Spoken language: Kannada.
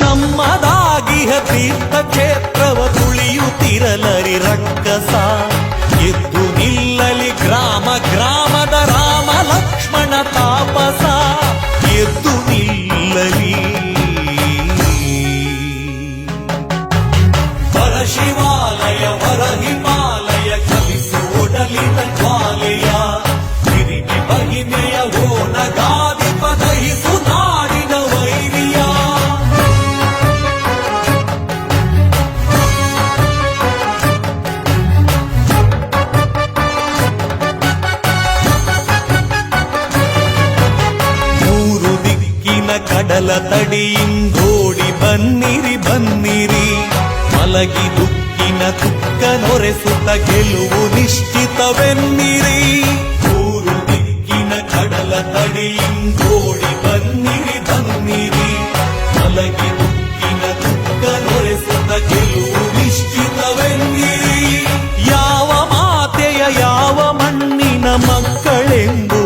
ನಮ್ಮದಾಗಿಹ ತೀರ್ಥಕ್ಷೇತ್ರವ ತುಳಿಯುತ್ತಿರಲರಿ ರಕ್ಕಸ. ಎದ್ದು ನಿಲ್ಲಲಿ ಗ್ರಾಮ ಗ್ರಾಮದ ರಾಮ ಲಕ್ಷ್ಮಣ ತಾಪಸ. ಎದ್ದು ನಿಲ್ಲಲಿ ವರ ಶಿವಾಲಯ ವರ ಹಿಮಾಲಯ ಕಲಿಸೋಡಲಿನ ಜ್ವಾಲೆಯ. ಹಿರಿಮೆ ಮಹಿಮೆಯ ಓನಗಾದಿ ಪದಹಿಸು ನಾಡಿನ ವೈರಿಯ. ಮೂರು ದಿಕ್ಕಿನ ಕಡಲ ತಡಿಯಿಂದೋಡಿ ಬನ್ನಿರಿ ಬನ್ನಿರಿ. ಮಲಗಿ ದುಕ್ಕಿನ ತುಕ್ಕ ನೊರೆಸುತ್ತ ಗೆಲುವು ನಿಶ್ಚಿತವೆನ್ನಿರಿ. ಮೂರು ದಿಕ್ಕಿನ ಕಡಲ ತಡಿಯಿಂದೋಡಿ ಬನ್ನಿರಿ ಬನ್ನಿರಿ. ಮಲಗಿ ದುಕ್ಕಿನ ತುಕ್ಕ ನೊರೆಸುತ್ತ ಗೆಲುವು ನಿಶ್ಚಿತವೆನ್ನಿರಿ. ಯಾವ ಮಾತೆಯ ಯಾವ ಮಣ್ಣಿನ ಮಕ್ಕಳೆಂದು